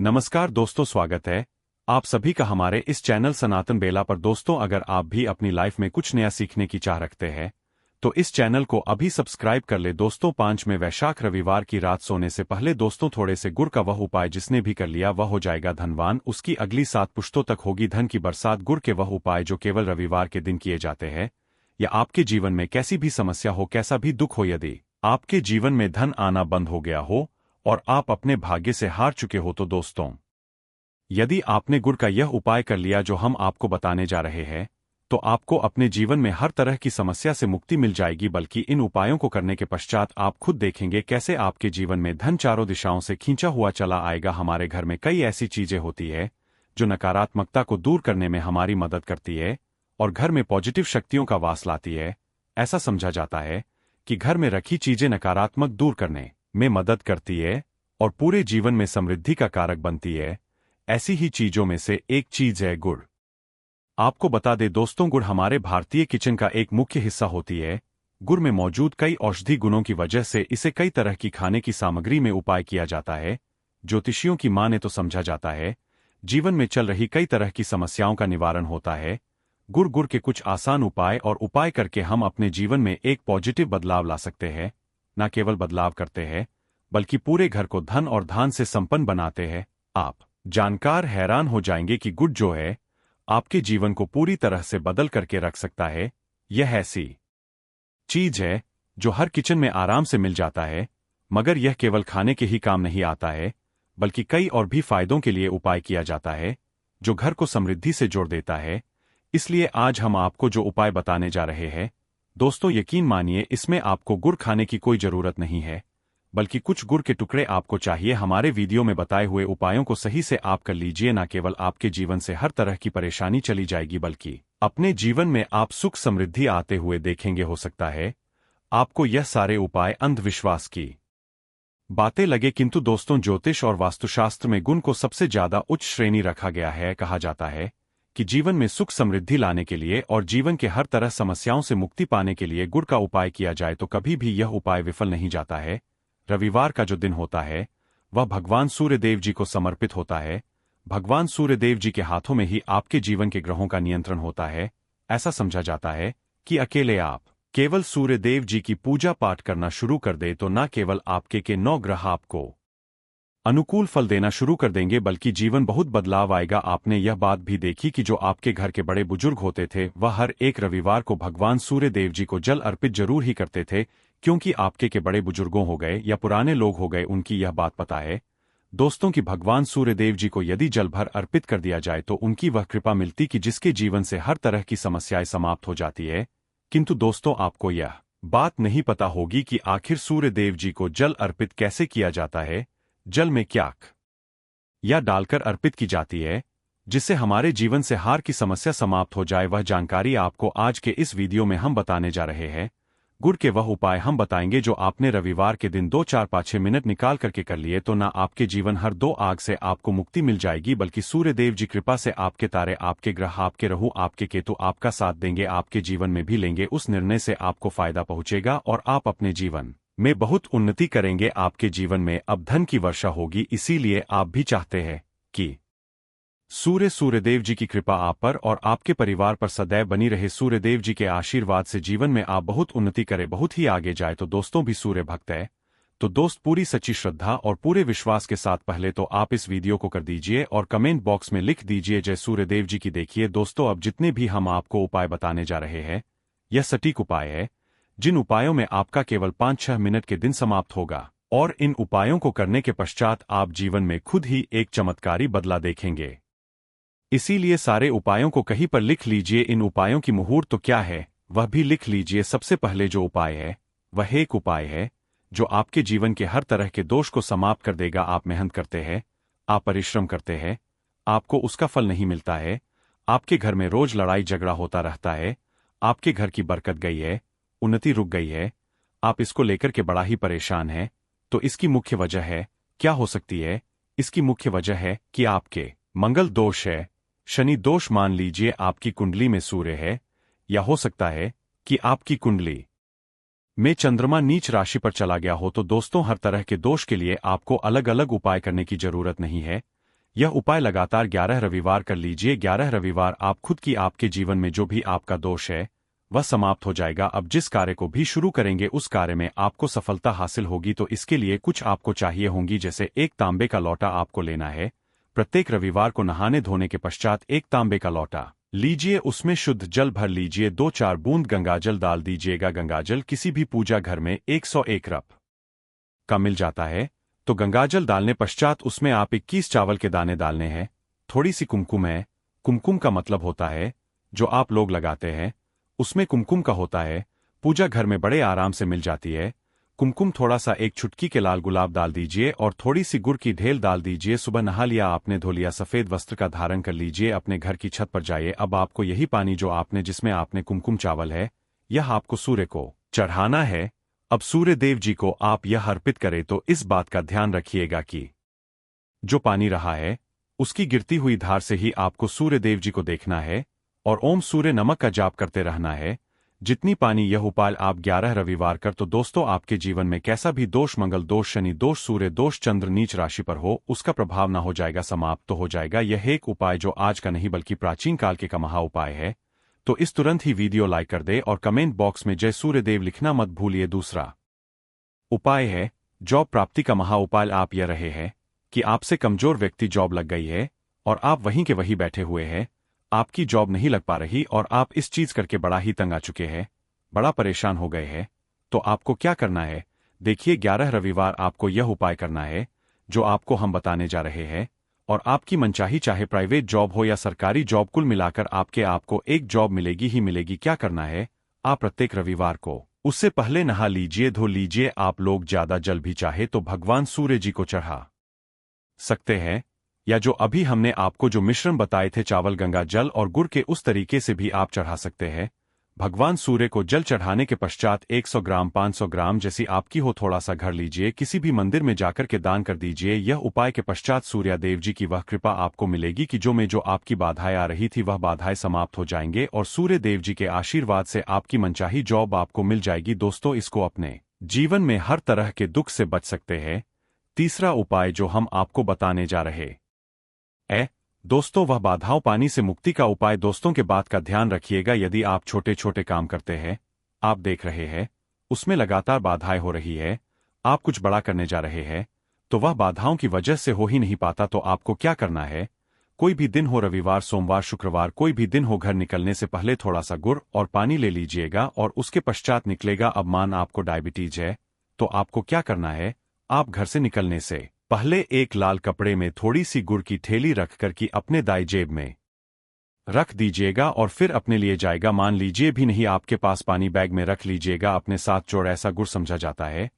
नमस्कार दोस्तों, स्वागत है आप सभी का हमारे इस चैनल सनातन बेला पर। दोस्तों, अगर आप भी अपनी लाइफ में कुछ नया सीखने की चाह रखते हैं तो इस चैनल को अभी सब्सक्राइब कर ले। दोस्तों, 5 में वैशाख रविवार की रात सोने से पहले दोस्तों थोड़े से गुड़ का वह उपाय जिसने भी कर लिया वह हो जाएगा धनवान। उसकी अगली 7 पुश्तों तक होगी धन की बरसात। गुड़ के वह उपाय जो केवल रविवार के दिन किए जाते हैं, या आपके जीवन में कैसी भी समस्या हो, कैसा भी दुख हो, यदि आपके जीवन में धन आना बंद हो गया हो और आप अपने भाग्य से हार चुके हो, तो दोस्तों यदि आपने गुड़ का यह उपाय कर लिया जो हम आपको बताने जा रहे हैं, तो आपको अपने जीवन में हर तरह की समस्या से मुक्ति मिल जाएगी। बल्कि इन उपायों को करने के पश्चात आप खुद देखेंगे कैसे आपके जीवन में धन चारों दिशाओं से खींचा हुआ चला आएगा। हमारे घर में कई ऐसी चीजें होती है जो नकारात्मकता को दूर करने में हमारी मदद करती है और घर में पॉजिटिव शक्तियों का वास लाती है। ऐसा समझा जाता है कि घर में रखी चीजें नकारात्मक दूर करने में मदद करती है और पूरे जीवन में समृद्धि का कारक बनती है। ऐसी ही चीजों में से एक चीज है गुड़। आपको बता दे दोस्तों, गुड़ हमारे भारतीय किचन का एक मुख्य हिस्सा होती है। गुड़ में मौजूद कई औषधि गुणों की वजह से इसे कई तरह की खाने की सामग्री में उपाय किया जाता है। ज्योतिषियों की माने तो समझा जाता है जीवन में चल रही कई तरह की समस्याओं का निवारण होता है। गुड़ के कुछ आसान उपाय करके हम अपने जीवन में एक पॉजिटिव बदलाव ला सकते हैं। न केवल बदलाव करते हैं बल्कि पूरे घर को धन और धान से संपन्न बनाते हैं। आप जानकार हैरान हो जाएंगे कि गुड़ जो है आपके जीवन को पूरी तरह से बदल करके रख सकता है। यह ऐसी चीज है जो हर किचन में आराम से मिल जाता है, मगर यह केवल खाने के ही काम नहीं आता है बल्कि कई और भी फायदों के लिए उपाय किया जाता है जो घर को समृद्धि से जोड़ देता है। इसलिए आज हम आपको जो उपाय बताने जा रहे हैं दोस्तों, यकीन मानिए इसमें आपको गुड़ खाने की कोई जरूरत नहीं है, बल्कि कुछ गुड़ के टुकड़े आपको चाहिए। हमारे वीडियो में बताए हुए उपायों को सही से आप कर लीजिए, न केवल आपके जीवन से हर तरह की परेशानी चली जाएगी बल्कि अपने जीवन में आप सुख समृद्धि आते हुए देखेंगे। हो सकता है आपको यह सारे उपाय अंधविश्वास की बातें लगे, किंतु दोस्तों ज्योतिष और वास्तुशास्त्र में गुण को सबसे ज्यादा उच्च श्रेणी रखा गया है। कहा जाता है कि जीवन में सुख समृद्धि लाने के लिए और जीवन के हर तरह समस्याओं से मुक्ति पाने के लिए गुड़ का उपाय किया जाए तो कभी भी यह उपाय विफल नहीं जाता है। रविवार का जो दिन होता है वह भगवान सूर्यदेव जी को समर्पित होता है। भगवान सूर्यदेव जी के हाथों में ही आपके जीवन के ग्रहों का नियंत्रण होता है। ऐसा समझा जाता है कि अकेले आप केवल सूर्यदेव जी की पूजा पाठ करना शुरू कर दे तो न केवल आपके के 9 ग्रह आपको अनुकूल फल देना शुरू कर देंगे बल्कि जीवन बहुत बदलाव आएगा। आपने यह बात भी देखी कि जो आपके घर के बड़े बुजुर्ग होते थे वह हर एक रविवार को भगवान सूर्यदेव जी को जल अर्पित जरूर ही करते थे, क्योंकि आपके के बड़े बुजुर्गों हो गए या पुराने लोग हो गए उनकी यह बात पता है दोस्तों कि भगवान सूर्यदेव जी को यदि जल भर अर्पित कर दिया जाए तो उनकी वह कृपा मिलती कि जिसके जीवन से हर तरह की समस्याएं समाप्त हो जाती है। किंतु दोस्तों आपको यह बात नहीं पता होगी कि आखिर सूर्यदेव जी को जल अर्पित कैसे किया जाता है। जल में क्या या डालकर अर्पित की जाती है जिससे हमारे जीवन से हार की समस्या समाप्त हो जाए, वह जानकारी आपको आज के इस वीडियो में हम बताने जा रहे हैं। गुड़ के वह उपाय हम बताएंगे जो आपने रविवार के दिन 2 4 5 6 मिनट निकाल करके कर लिए तो ना आपके जीवन हर 2 आग से आपको मुक्ति मिल जाएगी बल्कि सूर्यदेव जी कृपा से आपके तारे, आपके ग्रह, आपके राहु, आपके केतु आपका साथ देंगे, आपके जीवन में भी लेंगे। उस निर्णय से आपको फायदा पहुंचेगा और आप अपने जीवन में बहुत उन्नति करेंगे। आपके जीवन में अब धन की वर्षा होगी। इसीलिए आप भी चाहते हैं कि सूर्यदेव जी की कृपा आप पर और आपके परिवार पर सदैव बनी रहे। सूर्यदेव जी के आशीर्वाद से जीवन में आप बहुत उन्नति करें, बहुत ही आगे जाए। तो दोस्तों भी सूर्य भक्त है तो दोस्त पूरी सच्ची श्रद्धा और पूरे विश्वास के साथ पहले तो आप इस वीडियो को कर दीजिए और कमेंट बॉक्स में लिख दीजिए जय सूर्यदेव जी की। देखिए दोस्तों, अब जितने भी हम आपको उपाय बताने जा रहे हैं यह सटीक उपाय है जिन उपायों में आपका केवल 5-6 मिनट के दिन समाप्त होगा और इन उपायों को करने के पश्चात आप जीवन में खुद ही एक चमत्कारी बदला देखेंगे। इसीलिए सारे उपायों को कहीं पर लिख लीजिए। इन उपायों की मुहूर्त तो क्या है वह भी लिख लीजिए। सबसे पहले जो उपाय है वह एक उपाय है जो आपके जीवन के हर तरह के दोष को समाप्त कर देगा। आप मेहनत करते हैं, आप परिश्रम करते हैं, आपको उसका फल नहीं मिलता है, आपके घर में रोज लड़ाई झगड़ा होता रहता है, आपके घर की बरकत गई है, उन्नति रुक गई है, आप इसको लेकर के बड़ा ही परेशान हैं, तो इसकी मुख्य वजह है क्या हो सकती है? इसकी मुख्य वजह है कि आपके मंगल दोष है, शनि दोष। मान लीजिए आपकी कुंडली में सूर्य है, या हो सकता है कि आपकी कुंडली में चंद्रमा नीच राशि पर चला गया हो। तो दोस्तों हर तरह के दोष के लिए आपको अलग अलग उपाय करने की जरूरत नहीं है। यह उपाय लगातार 11 रविवार कर लीजिए। 11 रविवार आप खुद की आपके जीवन में जो भी आपका दोष है वह समाप्त हो जाएगा। अब जिस कार्य को भी शुरू करेंगे उस कार्य में आपको सफलता हासिल होगी। तो इसके लिए कुछ आपको चाहिए होंगी, जैसे एक तांबे का लोटा आपको लेना है। प्रत्येक रविवार को नहाने धोने के पश्चात एक तांबे का लोटा लीजिए, उसमें शुद्ध जल भर लीजिए, 2-4 बूंद गंगाजल डाल दीजिएगा। गंगाजल किसी भी पूजा घर में 101 रप का मिल जाता है। तो गंगाजल डालने पश्चात उसमें आप 21 चावल के दाने डालने हैं। थोड़ी सी कुमकुम है। कुमकुम का मतलब होता है जो आप लोग लगाते हैं उसमें कुमकुम का होता है। पूजा घर में बड़े आराम से मिल जाती है। कुमकुम थोड़ा सा एक चुटकी के लाल गुलाब डाल दीजिए और थोड़ी सी गुड़ की ढेल डाल दीजिए। सुबह नहा लिया आपने, धो लिया, सफेद वस्त्र का धारण कर लीजिए, अपने घर की छत पर जाइए। अब आपको यही पानी जो आपने जिसमें आपने कुमकुम चावल है यह आपको सूर्य को चढ़ाना है। अब सूर्य देव जी को आप यह अर्पित करें तो इस बात का ध्यान रखिएगा कि जो पानी रहा है उसकी गिरती हुई धार से ही आपको सूर्य देव जी को देखना है और ओम सूर्य नमक का जाप करते रहना है। जितनी पानी यह उपाय आप 11 रविवार कर, तो दोस्तों आपके जीवन में कैसा भी दोष, मंगल दोष, शनि दोष, सूर्य दोष, चंद्र नीच राशि पर हो, उसका प्रभाव न हो जाएगा, समाप्त तो हो जाएगा। यह एक उपाय जो आज का नहीं बल्कि प्राचीन काल के का महा उपाय है। तो इस तुरंत ही वीडियो लाइक कर दे और कमेंट बॉक्स में जय सूर्यदेव लिखना मत भूलिए। दूसरा उपाय है जॉब प्राप्ति का महा उपाय। आप यह रहे हैं कि आपसे कमजोर व्यक्ति जॉब लग गई है और आप वहीं के वहीं बैठे हुए हैं, आपकी जॉब नहीं लग पा रही और आप इस चीज करके बड़ा ही तंग आ चुके हैं, बड़ा परेशान हो गए हैं। तो आपको क्या करना है, देखिए 11 रविवार आपको यह उपाय करना है जो आपको हम बताने जा रहे हैं। और आपकी मनचाही चाहे प्राइवेट जॉब हो या सरकारी जॉब, कुल मिलाकर आपको एक जॉब मिलेगी ही मिलेगी। क्या करना है, आप प्रत्येक रविवार को उससे पहले नहा लीजिए, धो लीजिए। आप लोग ज्यादा जल भी चाहे तो भगवान सूर्य जी को चढ़ा सकते हैं, या जो अभी हमने आपको जो मिश्रण बताए थे चावल, गंगा जल और गुड़ के, उस तरीके से भी आप चढ़ा सकते हैं। भगवान सूर्य को जल चढ़ाने के पश्चात 100 ग्राम 500 ग्राम जैसी आपकी हो थोड़ा सा घर लीजिए, किसी भी मंदिर में जाकर के दान कर दीजिए। यह उपाय के पश्चात सूर्यदेव जी की वह कृपा आपको मिलेगी कि जो आपकी बाधाएं आ रही थी वह बाधाएं समाप्त हो जाएंगे और सूर्य देव जी के आशीर्वाद से आपकी मनचाही जॉब आपको मिल जाएगी। दोस्तों इसको अपने जीवन में हर तरह के दुख से बच सकते हैं। तीसरा उपाय जो हम आपको बताने जा रहे दोस्तों वह बाधाओं पानी से मुक्ति का उपाय। दोस्तों के बात का ध्यान रखिएगा, यदि आप छोटे छोटे काम करते हैं, आप देख रहे हैं उसमें लगातार बाधाएं हो रही है, आप कुछ बड़ा करने जा रहे हैं तो वह बाधाओं की वजह से हो ही नहीं पाता, तो आपको क्या करना है, कोई भी दिन हो, रविवार, सोमवार, शुक्रवार, कोई भी दिन हो, घर निकलने से पहले थोड़ा सा गुड़ और पानी ले लीजिएगा और उसके पश्चात निकलेगा। अब मान आपको डायबिटीज है तो आपको क्या करना है, आप घर से निकलने से पहले एक लाल कपड़े में थोड़ी सी गुड़ की थैली रखकर की अपने दाई जेब में रख दीजिएगा और फिर अपने लिए जाएगा। मान लीजिए भी नहीं आपके पास पानी, बैग में रख लीजिएगा अपने साथ। जोड़ ऐसा गुड़ समझा जाता है,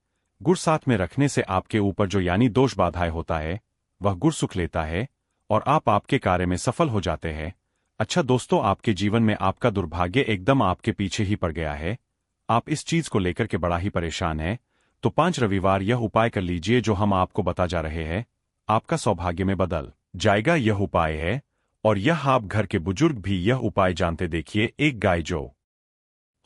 गुड़ साथ में रखने से आपके ऊपर जो यानी दोष बाधाएं होता है वह गुड़ सुख लेता है और आप आपके कार्य में सफल हो जाते हैं। अच्छा दोस्तों, आपके जीवन में आपका दुर्भाग्य एकदम आपके पीछे ही पड़ गया है, आप इस चीज को लेकर के बड़ा ही परेशान है, तो 5 रविवार यह उपाय कर लीजिए जो हम आपको बता जा रहे हैं, आपका सौभाग्य में बदल जाएगा। यह उपाय है और यह आप घर के बुजुर्ग भी यह उपाय जानते। देखिए एक गाय जो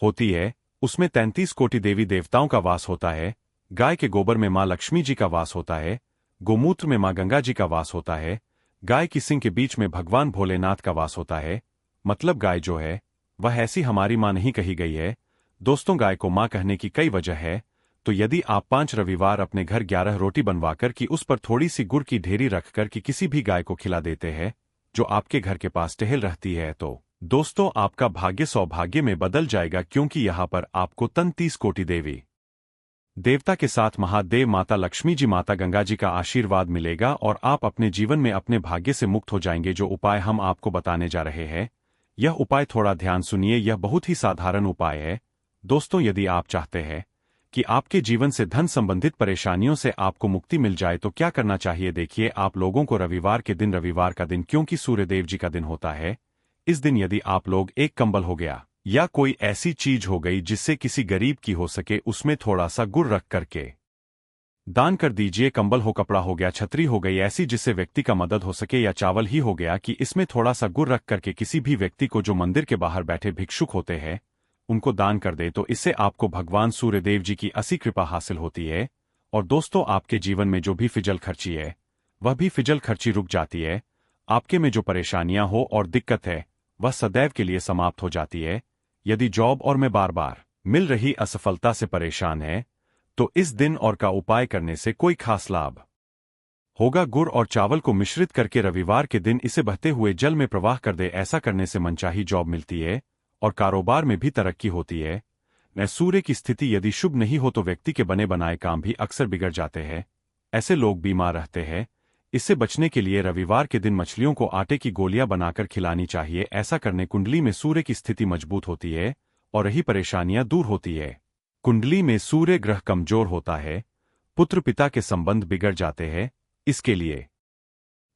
होती है उसमें 33 कोटि देवी देवताओं का वास होता है। गाय के गोबर में मां लक्ष्मी जी का वास होता है, गोमूत्र में मां गंगा जी का वास होता है, गाय की सिंग के बीच में भगवान भोलेनाथ का वास होता है। मतलब गाय जो है वह ऐसी हमारी मां नहीं कही गई है। दोस्तों गाय को मां कहने की कई वजह है। तो यदि आप 5 रविवार अपने घर 11 रोटी बनवाकर कि उस पर थोड़ी सी गुड़ की ढेरी रखकर कि किसी भी गाय को खिला देते हैं जो आपके घर के पास टहल रहती है, तो दोस्तों आपका भाग्य सौभाग्य में बदल जाएगा, क्योंकि यहाँ पर आपको 33 कोटि देवी देवता के साथ महादेव, माता लक्ष्मी जी, माता गंगा जी का आशीर्वाद मिलेगा और आप अपने जीवन में अपने भाग्य से मुक्त हो जाएंगे। जो उपाय हम आपको बताने जा रहे हैं, यह उपाय थोड़ा ध्यान सुनिए, यह बहुत ही साधारण उपाय है। दोस्तों यदि आप चाहते हैं कि आपके जीवन से धन संबंधित परेशानियों से आपको मुक्ति मिल जाए तो क्या करना चाहिए, देखिए आप लोगों को रविवार के दिन, रविवार का दिन क्योंकि सूर्यदेव जी का दिन होता है, इस दिन यदि आप लोग एक कंबल हो गया या कोई ऐसी चीज हो गई जिससे किसी गरीब की हो सके, उसमें थोड़ा सा गुड़ रख करके दान कर दीजिए। कंबल हो, कपड़ा हो गया, छतरी हो गई ऐसी जिससे व्यक्ति का मदद हो सके, या चावल ही हो गया कि इसमें थोड़ा सा गुड़ रख करके किसी भी व्यक्ति को जो मंदिर के बाहर बैठे भिक्षुक होते हैं उनको दान कर दे, तो इससे आपको भगवान सूर्यदेव जी की असी कृपा हासिल होती है। और दोस्तों आपके जीवन में जो भी फिजल खर्ची है वह भी फिजल खर्ची रुक जाती है। आपके में जो परेशानियां हो और दिक्कत है वह सदैव के लिए समाप्त हो जाती है। यदि जॉब और में बार बार मिल रही असफलता से परेशान है तो इस दिन और का उपाय करने से कोई खास लाभ होगा। गुड़ और चावल को मिश्रित करके रविवार के दिन इसे बहते हुए जल में प्रवाह कर दे। ऐसा करने से मनचाही जॉब मिलती है और कारोबार में भी तरक्की होती है। न सूर्य की स्थिति यदि शुभ नहीं हो तो व्यक्ति के बने बनाए काम भी अक्सर बिगड़ जाते हैं। ऐसे लोग बीमार रहते हैं। इससे बचने के लिए रविवार के दिन मछलियों को आटे की गोलियां बनाकर खिलानी चाहिए। ऐसा करने कुंडली में सूर्य की स्थिति मजबूत होती है और रही परेशानियां दूर होती है। कुंडली में सूर्य ग्रह कमजोर होता है, पुत्र पिता के संबंध बिगड़ जाते हैं। इसके लिए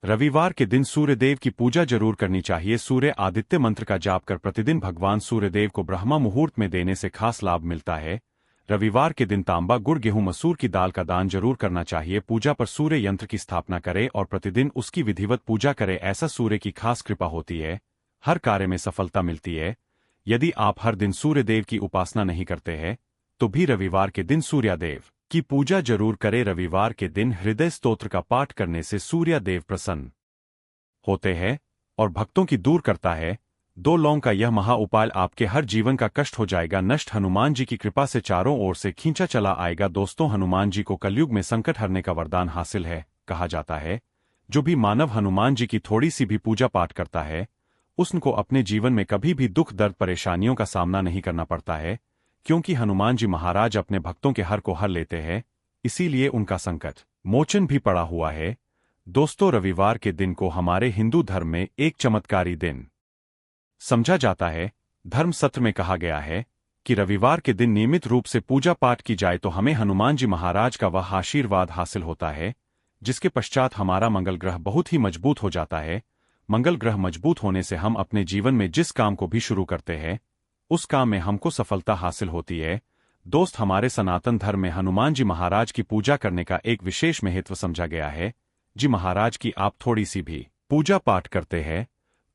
रविवार के दिन सूर्यदेव की पूजा जरूर करनी चाहिए। सूर्य आदित्य मंत्र का जाप कर प्रतिदिन भगवान सूर्यदेव को ब्रह्मा मुहूर्त में देने से खास लाभ मिलता है। रविवार के दिन तांबा गुड़ गेहूं मसूर की दाल का दान जरूर करना चाहिए। पूजा पर सूर्य यंत्र की स्थापना करें और प्रतिदिन उसकी विधिवत पूजा करें। ऐसा सूर्य की खास कृपा होती है, हर कार्य में सफलता मिलती है। यदि आप हर दिन सूर्यदेव की उपासना नहीं करते हैं तो भी रविवार के दिन सूर्यदेव की पूजा जरूर करें। रविवार के दिन हृदय स्तोत्र का पाठ करने से सूर्यदेव प्रसन्न होते हैं और भक्तों की दूर करता है। 2 लौंग का यह महा उपाय आपके हर जीवन का कष्ट हो जाएगा नष्ट। हनुमान जी की कृपा से चारों ओर से खींचा चला आएगा। दोस्तों, हनुमान जी को कलयुग में संकट हरने का वरदान हासिल है। कहा जाता है जो भी मानव हनुमान जी की थोड़ी सी भी पूजा पाठ करता है उसको अपने जीवन में कभी भी दुख दर्द परेशानियों का सामना नहीं करना पड़ता है, क्योंकि हनुमान जी महाराज अपने भक्तों के हर को हर लेते हैं। इसीलिए उनका संकट मोचन भी पड़ा हुआ है। दोस्तों, रविवार के दिन को हमारे हिंदू धर्म में एक चमत्कारी दिन समझा जाता है। धर्म सत्र में कहा गया है कि रविवार के दिन नियमित रूप से पूजा पाठ की जाए तो हमें हनुमान जी महाराज का वह आशीर्वाद हासिल होता है जिसके पश्चात हमारा मंगल ग्रह बहुत ही मजबूत हो जाता है। मंगल ग्रह मजबूत होने से हम अपने जीवन में जिस काम को भी शुरू करते हैं उस काम में हमको सफलता हासिल होती है। दोस्त, हमारे सनातन धर्म में हनुमान जी महाराज की पूजा करने का एक विशेष महत्व समझा गया है। जी महाराज की आप थोड़ी सी भी पूजा पाठ करते हैं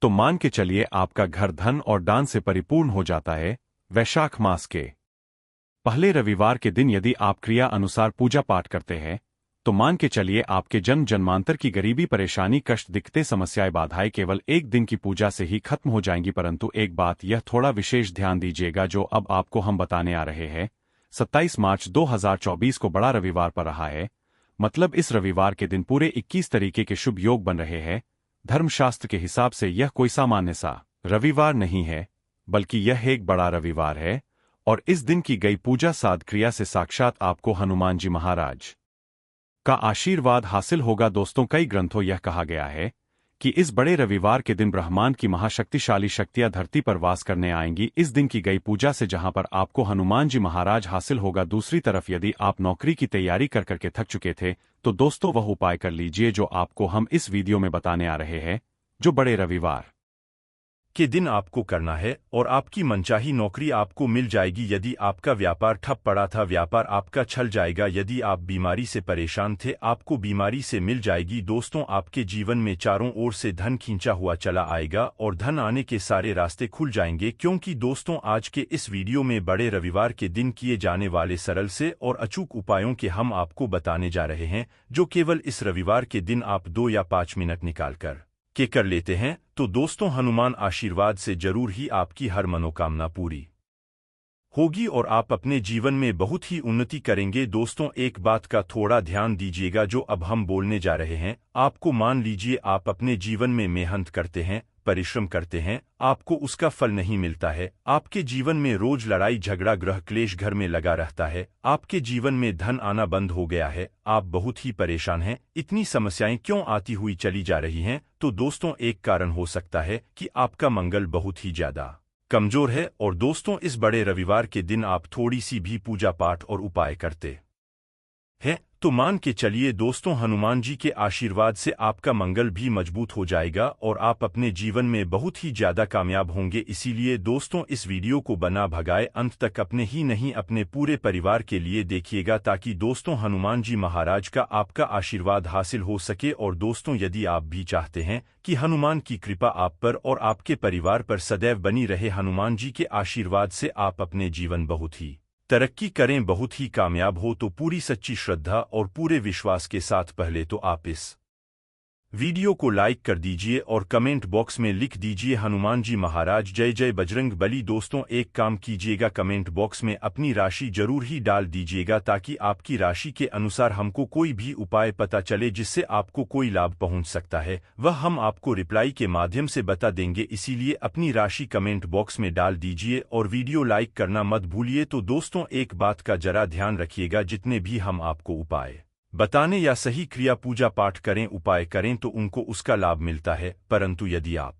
तो मान के चलिए आपका घर धन और दान से परिपूर्ण हो जाता है। वैशाख मास के पहले रविवार के दिन यदि आप क्रिया अनुसार पूजा पाठ करते हैं तो मान के चलिए आपके जन्म जन्मांतर की गरीबी परेशानी कष्ट दिक्कतें समस्याएं बाधाएं केवल एक दिन की पूजा से ही खत्म हो जाएंगी। परंतु एक बात यह थोड़ा विशेष ध्यान दीजिएगा जो अब आपको हम बताने आ रहे हैं। 27 मार्च 2024 को बड़ा रविवार पर रहा है, मतलब इस रविवार के दिन पूरे 21 तरीके के शुभ योग बन रहे हैं। धर्मशास्त्र के हिसाब से यह कोई सामान्य सा रविवार नहीं है, बल्कि यह एक बड़ा रविवार है और इस दिन की गई पूजा साध क्रिया से साक्षात आपको हनुमान जी महाराज का आशीर्वाद हासिल होगा। दोस्तों, कई ग्रंथों यह कहा गया है कि इस बड़े रविवार के दिन ब्रह्मांड की महाशक्तिशाली शक्तियां धरती पर वास करने आएंगी। इस दिन की गई पूजा से जहां पर आपको हनुमान जी महाराज हासिल होगा। दूसरी तरफ यदि आप नौकरी की तैयारी कर करके थक चुके थे तो दोस्तों वह उपाय कर लीजिए जो आपको हम इस वीडियो में बताने आ रहे हैं, जो बड़े रविवार के दिन आपको करना है और आपकी मनचाही नौकरी आपको मिल जाएगी। यदि आपका व्यापार ठप पड़ा था, व्यापार आपका चल जाएगा। यदि आप बीमारी से परेशान थे, आपको बीमारी से मिल जाएगी। दोस्तों, आपके जीवन में चारों ओर से धन खींचा हुआ चला आएगा और धन आने के सारे रास्ते खुल जाएंगे। क्योंकि दोस्तों, आज के इस वीडियो में बड़े रविवार के दिन किए जाने वाले सरल से और अचूक उपायों के हम आपको बताने जा रहे हैं, जो केवल इस रविवार के दिन आप 2 या 5 मिनट निकाल कर लेते हैं तो दोस्तों हनुमान आशीर्वाद से जरूर ही आपकी हर मनोकामना पूरी होगी और आप अपने जीवन में बहुत ही उन्नति करेंगे। दोस्तों, एक बात का थोड़ा ध्यान दीजिएगा जो अब हम बोलने जा रहे हैं। आपको मान लीजिए आप अपने जीवन में मेहनत करते हैं, परिश्रम करते हैं, आपको उसका फल नहीं मिलता है। आपके जीवन में रोज लड़ाई झगड़ा ग्रह क्लेश घर में लगा रहता है। आपके जीवन में धन आना बंद हो गया है। आप बहुत ही परेशान हैं। इतनी समस्याएं क्यों आती हुई चली जा रही हैं? तो दोस्तों, एक कारण हो सकता है कि आपका मंगल बहुत ही ज्यादा कमजोर है। और दोस्तों, इस बड़े रविवार के दिन आप थोड़ी सी भी पूजा पाठ और उपाय करते हैं तो मान के चलिए दोस्तों हनुमान जी के आशीर्वाद से आपका मंगल भी मजबूत हो जाएगा और आप अपने जीवन में बहुत ही ज्यादा कामयाब होंगे। इसीलिए दोस्तों, इस वीडियो को बना भगाए अंत तक अपने ही नहीं अपने पूरे परिवार के लिए देखिएगा, ताकि दोस्तों हनुमान जी महाराज का आपका आशीर्वाद हासिल हो सके। और दोस्तों, यदि आप भी चाहते हैं कि हनुमान की कृपा आप पर और आपके परिवार पर सदैव बनी रहे, हनुमान जी के आशीर्वाद से आप अपने जीवन बहुत ही तरक्की करें, बहुत ही कामयाब हो, तो पूरी सच्ची श्रद्धा और पूरे विश्वास के साथ पहले तो आप इस वीडियो को लाइक कर दीजिए और कमेंट बॉक्स में लिख दीजिए हनुमान जी महाराज जय जय बजरंग बली। दोस्तों एक काम कीजिएगा, कमेंट बॉक्स में अपनी राशि जरूर ही डाल दीजिएगा ताकि आपकी राशि के अनुसार हमको कोई भी उपाय पता चले जिससे आपको कोई लाभ पहुंच सकता है, वह हम आपको रिप्लाई के माध्यम से बता देंगे। इसीलिए अपनी राशि कमेंट बॉक्स में डाल दीजिए और वीडियो लाइक करना मत भूलिए। तो दोस्तों एक बात का जरा ध्यान रखिएगा, जितने भी हम आपको उपाय बताने या सही क्रिया पूजा पाठ करें उपाय करें तो उनको उसका लाभ मिलता है, परंतु यदि आप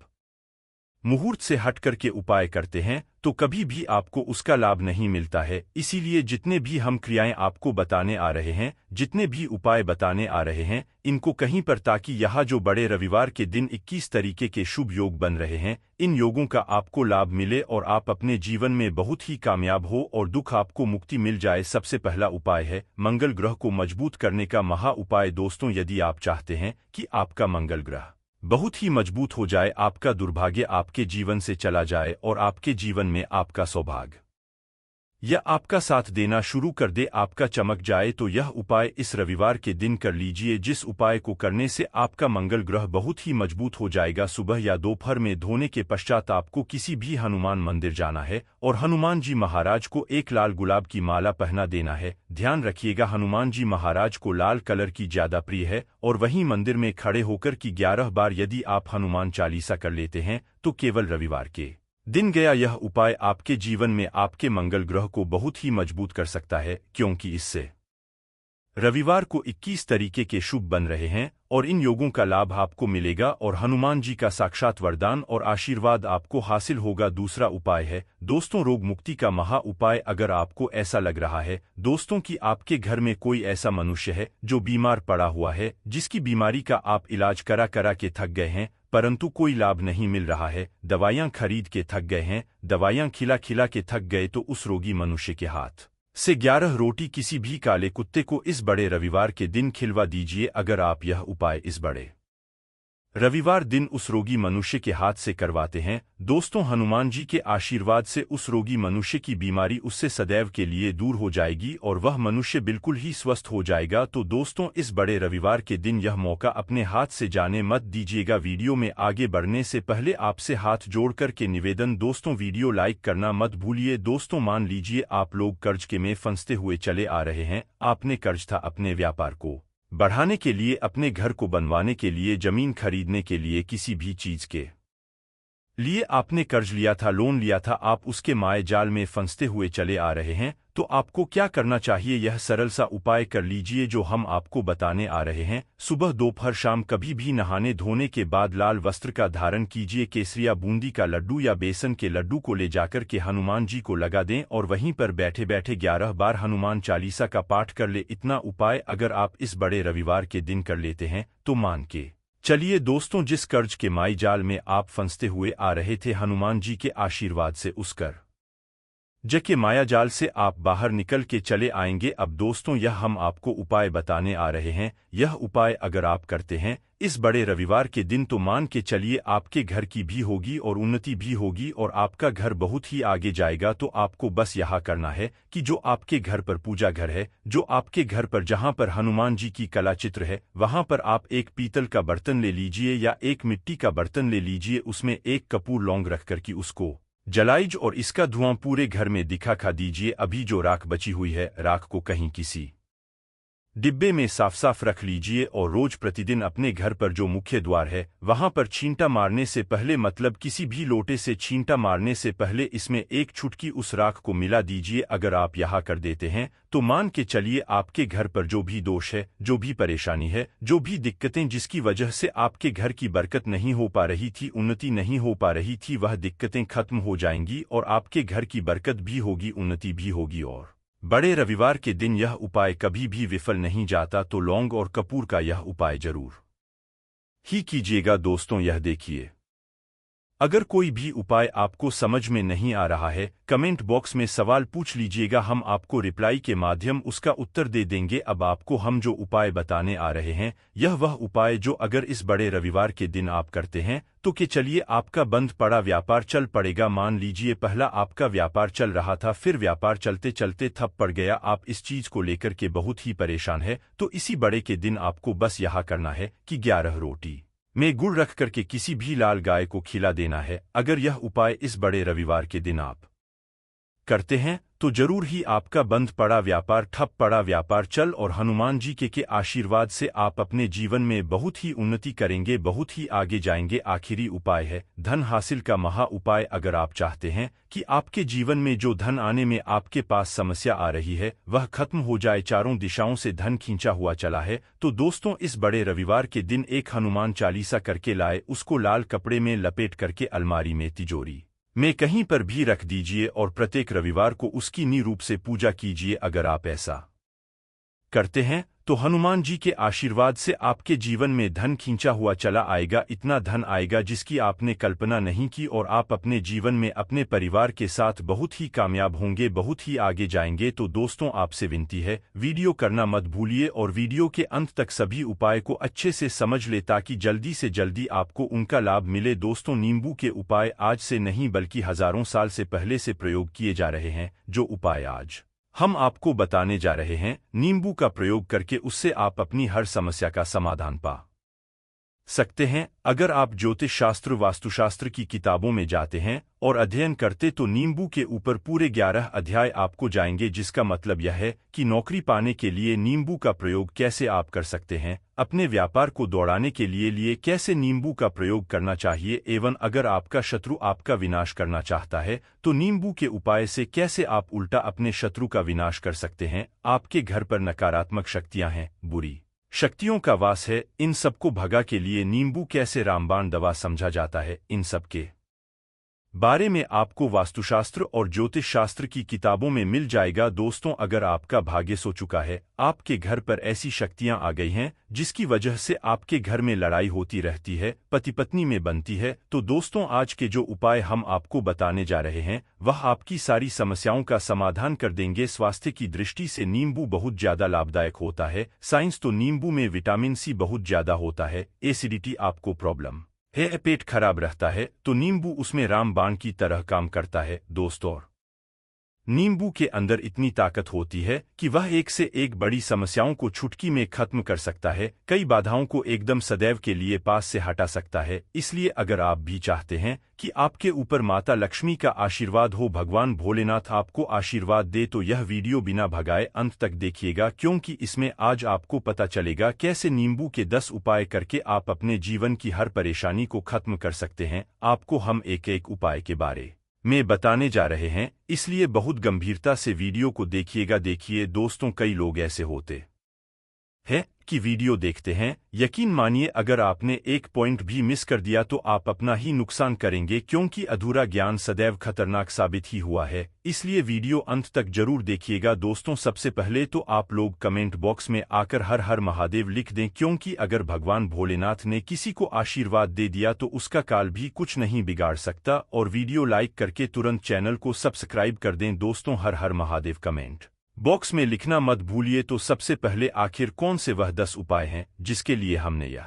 मुहूर्त से हट करके उपाय करते हैं तो कभी भी आपको उसका लाभ नहीं मिलता है। इसीलिए जितने भी हम क्रियाएं आपको बताने आ रहे हैं, जितने भी उपाय बताने आ रहे हैं, इनको कहीं पर ताकि यहाँ जो बड़े रविवार के दिन 21 तरीके के शुभ योग बन रहे हैं, इन योगों का आपको लाभ मिले और आप अपने जीवन में बहुत ही कामयाब हो और दुख आपको मुक्ति मिल जाए। सबसे पहला उपाय है मंगल ग्रह को मजबूत करने का महा उपाय। दोस्तों यदि आप चाहते हैं कि आपका मंगल ग्रह बहुत ही मजबूत हो जाए, आपका दुर्भाग्य आपके जीवन से चला जाए और आपके जीवन में आपका सौभाग्य या आपका साथ देना शुरू कर दे, आपका चमक जाए, तो यह उपाय इस रविवार के दिन कर लीजिए, जिस उपाय को करने से आपका मंगल ग्रह बहुत ही मजबूत हो जाएगा। सुबह या दोपहर में धोने के पश्चात आपको किसी भी हनुमान मंदिर जाना है और हनुमान जी महाराज को एक लाल गुलाब की माला पहना देना है। ध्यान रखिएगा हनुमान जी महाराज को लाल कलर की ज्यादा प्रिय है और वहीं मंदिर में खड़े होकर की 11 बार यदि आप हनुमान चालीसा कर लेते हैं तो केवल रविवार के दिन गया यह उपाय आपके जीवन में आपके मंगल ग्रह को बहुत ही मजबूत कर सकता है, क्योंकि इससे रविवार को 21 तरीके के शुभ बन रहे हैं और इन योगों का लाभ आपको मिलेगा और हनुमान जी का साक्षात वरदान और आशीर्वाद आपको हासिल होगा। दूसरा उपाय है दोस्तों रोग मुक्ति का महा उपाय। अगर आपको ऐसा लग रहा है दोस्तों कि आपके घर में कोई ऐसा मनुष्य है जो बीमार पड़ा हुआ है, जिसकी बीमारी का आप इलाज करा करा के थक गए हैं परंतु कोई लाभ नहीं मिल रहा है, दवाइयां खरीद के थक गए हैं, दवाइयां खिला खिला के थक गए, तो उस रोगी मनुष्य के हाथ से 11 रोटी किसी भी काले कुत्ते को इस बड़े रविवार के दिन खिलवा दीजिए। अगर आप यह उपाय इस बड़े रविवार दिन उस रोगी मनुष्य के हाथ से करवाते हैं दोस्तों, हनुमान जी के आशीर्वाद से उस रोगी मनुष्य की बीमारी उससे सदैव के लिए दूर हो जाएगी और वह मनुष्य बिल्कुल ही स्वस्थ हो जाएगा। तो दोस्तों इस बड़े रविवार के दिन यह मौका अपने हाथ से जाने मत दीजिएगा। वीडियो में आगे बढ़ने से पहले आपसे हाथ जोड़कर के निवेदन दोस्तों वीडियो लाइक करना मत भूलिए। दोस्तों मान लीजिए आप लोग कर्ज के में फंसते हुए चले आ रहे हैं, आपने कर्ज था अपने व्यापार को बढ़ाने के लिए, अपने घर को बनवाने के लिए, जमीन खरीदने के लिए, किसी भी चीज के लिए आपने कर्ज लिया था, लोन लिया था, आप उसके माय जाल में फंसते हुए चले आ रहे हैं। तो आपको क्या करना चाहिए, यह सरल सा उपाय कर लीजिए जो हम आपको बताने आ रहे हैं। सुबह दोपहर शाम कभी भी नहाने धोने के बाद लाल वस्त्र का धारण कीजिए, केसरिया बूंदी का लड्डू या बेसन के लड्डू को ले जाकर के हनुमान जी को लगा दें और वहीं पर बैठे बैठे 11 बार हनुमान चालीसा का पाठ कर ले। इतना उपाय अगर आप इस बड़े रविवार के दिन कर लेते हैं तो मान के चलिए दोस्तों, जिस कर्ज के माई जाल में आप फंसते हुए आ रहे थे, हनुमान जी के आशीर्वाद से उस कर्ज के माया जाल से आप बाहर निकल के चले आएंगे। अब दोस्तों यह हम आपको उपाय बताने आ रहे हैं, यह उपाय अगर आप करते हैं इस बड़े रविवार के दिन तो मान के चलिए आपके घर की भी होगी और उन्नति भी होगी और आपका घर बहुत ही आगे जाएगा। तो आपको बस यह करना है कि जो आपके घर पर पूजा घर है, जो आपके घर पर जहां पर हनुमान जी की कला चित्र है, वहां पर आप एक पीतल का बर्तन ले लीजिए या एक मिट्टी का बर्तन ले लीजिए, उसमें एक कपूर लौंग रख कर के उसको जलाइज और इसका धुआं पूरे घर में दिखा खा दीजिए। अभी जो राख बची हुई है, राख को कहीं किसी डिब्बे में साफ साफ रख लीजिए और रोज प्रतिदिन अपने घर पर जो मुख्य द्वार है वहां पर छींटा मारने से पहले, मतलब किसी भी लोटे से छींटा मारने से पहले, इसमें एक चुटकी उस राख को मिला दीजिए। अगर आप यह कर देते हैं तो मान के चलिए आपके घर पर जो भी दोष है, जो भी परेशानी है, जो भी दिक्कतें जिसकी वजह से आपके घर की बरकत नहीं हो पा रही थी, उन्नति नहीं हो पा रही थी, वह दिक्कतें खत्म हो जाएंगी और आपके घर की बरकत भी होगी, उन्नति भी होगी। और बड़े रविवार के दिन यह उपाय कभी भी विफल नहीं जाता, तो लौंग और कपूर का यह उपाय जरूर ही कीजिएगा। दोस्तों यह देखिए अगर कोई भी उपाय आपको समझ में नहीं आ रहा है, कमेंट बॉक्स में सवाल पूछ लीजिएगा, हम आपको रिप्लाई के माध्यम उसका उत्तर दे देंगे। अब आपको हम जो उपाय बताने आ रहे हैं, यह वह उपाय जो अगर इस बड़े रविवार के दिन आप करते हैं तो कि चलिए आपका बंद पड़ा व्यापार चल पड़ेगा। मान लीजिए पहला आपका व्यापार चल रहा था, फिर व्यापार चलते चलते ठप पड़ गया, आप इस चीज को लेकर के बहुत ही परेशान है, तो इसी बड़े के दिन आपको बस यह करना है कि 11 रोटी में गुड़ रख करके किसी भी लाल गाय को खिला देना है। अगर यह उपाय इस बड़े रविवार के दिन आप करते हैं तो जरूर ही आपका बंद पड़ा व्यापार ठप पड़ा व्यापार चल और हनुमान जी के आशीर्वाद से आप अपने जीवन में बहुत ही उन्नति करेंगे, बहुत ही आगे जाएंगे। आखिरी उपाय है धन हासिल का महा उपाय। अगर आप चाहते हैं कि आपके जीवन में जो धन आने में आपके पास समस्या आ रही है वह खत्म हो जाए, चारों दिशाओं से धन खींचा हुआ चला है, तो दोस्तों इस बड़े रविवार के दिन एक हनुमान चालीसा करके लाए, उसको लाल कपड़े में लपेट करके अलमारी में तिजोरी में कहीं पर भी रख दीजिए और प्रत्येक रविवार को उसकी निरूप से पूजा कीजिए। अगर आप ऐसा करते हैं तो हनुमान जी के आशीर्वाद से आपके जीवन में धन खींचा हुआ चला आएगा, इतना धन आएगा जिसकी आपने कल्पना नहीं की, और आप अपने जीवन में अपने परिवार के साथ बहुत ही कामयाब होंगे, बहुत ही आगे जाएंगे। तो दोस्तों आपसे विनती है, वीडियो करना मत भूलिए और वीडियो के अंत तक सभी उपाय को अच्छे से समझ ले ताकि जल्दी से जल्दी आपको उनका लाभ मिले। दोस्तों नींबू के उपाय आज से नहीं बल्कि हजारों साल से पहले से प्रयोग किए जा रहे हैं। जो उपाय आज हम आपको बताने जा रहे हैं, नींबू का प्रयोग करके उससे आप अपनी हर समस्या का समाधान पा सकते हैं। अगर आप ज्योतिष शास्त्र वास्तुशास्त्र की किताबों में जाते हैं और अध्ययन करते तो नींबू के ऊपर पूरे 11 अध्याय आपको जाएंगे, जिसका मतलब यह है कि नौकरी पाने के लिए नींबू का प्रयोग कैसे आप कर सकते हैं, अपने व्यापार को दौड़ाने के लिए कैसे नींबू का प्रयोग करना चाहिए, एवं अगर आपका शत्रु आपका विनाश करना चाहता है तो नींबू के उपाय से कैसे आप उल्टा अपने शत्रु का विनाश कर सकते हैं। आपके घर पर नकारात्मक शक्तियां हैं, बुरी शक्तियों का वास है, इन सबको भगा के लिए नींबू कैसे रामबाण दवा समझा जाता है, इन सब के बारे में आपको वास्तुशास्त्र और ज्योतिष शास्त्र की किताबों में मिल जाएगा। दोस्तों अगर आपका भाग्य सो चुका है, आपके घर पर ऐसी शक्तियां आ गई हैं जिसकी वजह से आपके घर में लड़ाई होती रहती है, पति पत्नी में बनती है, तो दोस्तों आज के जो उपाय हम आपको बताने जा रहे हैं वह आपकी सारी समस्याओं का समाधान कर देंगे। स्वास्थ्य की दृष्टि से नींबू बहुत ज्यादा लाभदायक होता है। साइंस तो नींबू में विटामिन सी बहुत ज्यादा होता है। एसिडिटी आपको प्रॉब्लम है, पेट खराब रहता है, तो नींबू उसमें रामबाण की तरह काम करता है। दोस्तों नींबू के अंदर इतनी ताकत होती है कि वह एक से एक बड़ी समस्याओं को चुटकी में खत्म कर सकता है, कई बाधाओं को एकदम सदैव के लिए पास से हटा सकता है। इसलिए अगर आप भी चाहते हैं कि आपके ऊपर माता लक्ष्मी का आशीर्वाद हो, भगवान भोलेनाथ आपको आशीर्वाद दे, तो यह वीडियो बिना भगाए अंत तक देखिएगा, क्योंकि इसमें आज आपको पता चलेगा कैसे नींबू के 10 उपाय करके आप अपने जीवन की हर परेशानी को खत्म कर सकते हैं। आपको हम एक एक उपाय के बारे में बताने जा रहे हैं, इसलिए बहुत गंभीरता से वीडियो को देखिएगा। देखिए दोस्तों, कई लोग ऐसे होते हैं कि वीडियो देखते हैं, यकीन मानिए अगर आपने एक पॉइंट भी मिस कर दिया तो आप अपना ही नुकसान करेंगे, क्योंकि अधूरा ज्ञान सदैव खतरनाक साबित ही हुआ है। इसलिए वीडियो अंत तक जरूर देखिएगा। दोस्तों सबसे पहले तो आप लोग कमेंट बॉक्स में आकर हर हर महादेव लिख दें, क्योंकि अगर भगवान भोलेनाथ ने किसी को आशीर्वाद दे दिया तो उसका काल भी कुछ नहीं बिगाड़ सकता। और वीडियो लाइक करके तुरंत चैनल को सब्सक्राइब कर दें। दोस्तों हर हर महादेव कमेंट बॉक्स में लिखना मत भूलिए। तो सबसे पहले आखिर कौन से वह 10 उपाय हैं जिसके लिए हमने यह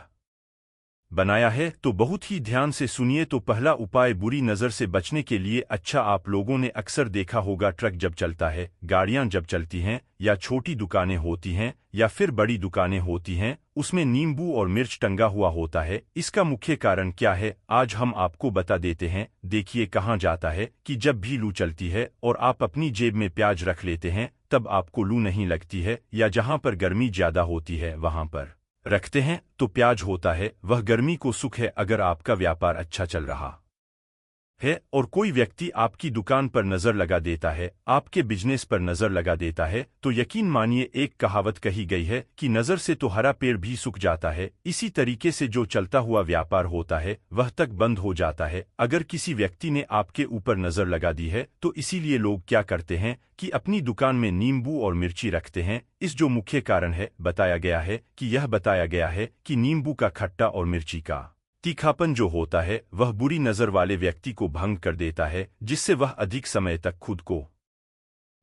बनाया है, तो बहुत ही ध्यान से सुनिए। तो पहला उपाय बुरी नज़र से बचने के लिए। अच्छा, आप लोगों ने अक्सर देखा होगा ट्रक जब चलता है, गाड़ियां जब चलती हैं, या छोटी दुकानें होती हैं या फिर बड़ी दुकानें होती हैं, उसमें नींबू और मिर्च टंगा हुआ होता है। इसका मुख्य कारण क्या है आज हम आपको बता देते हैं। देखिए कहाँ जाता है कि जब भी लू चलती है और आप अपनी जेब में प्याज रख लेते हैं तब आपको लू नहीं लगती है, या जहाँ पर गर्मी ज्यादा होती है वहाँ पर रखते हैं तो प्याज होता है, वह गर्मी को सुख है। अगर आपका व्यापार अच्छा चल रहा है और कोई व्यक्ति आपकी दुकान पर नजर लगा देता है, आपके बिजनेस पर नजर लगा देता है, तो यकीन मानिए एक कहावत कही गई है कि नजर से तो हरा पेड़ भी सूख जाता है। इसी तरीके से जो चलता हुआ व्यापार होता है वह तक बंद हो जाता है। अगर किसी व्यक्ति ने आपके ऊपर नजर लगा दी है तो इसीलिए लोग क्या करते हैं कि अपनी दुकान में नींबू और मिर्ची रखते हैं। इस जो मुख्य कारण है बताया गया है कि नींबू का खट्टा और मिर्ची का तीखापन जो होता है वह बुरी नज़र वाले व्यक्ति को भंग कर देता है, जिससे वह अधिक समय तक खुद को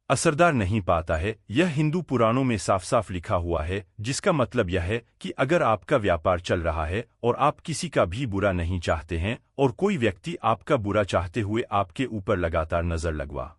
असरदार नहीं पाता है। यह हिंदू पुराणों में साफ साफ लिखा हुआ है, जिसका मतलब यह है कि अगर आपका व्यापार चल रहा है और आप किसी का भी बुरा नहीं चाहते हैं और कोई व्यक्ति आपका बुरा चाहते हुए आपके ऊपर लगातार नज़र लगवा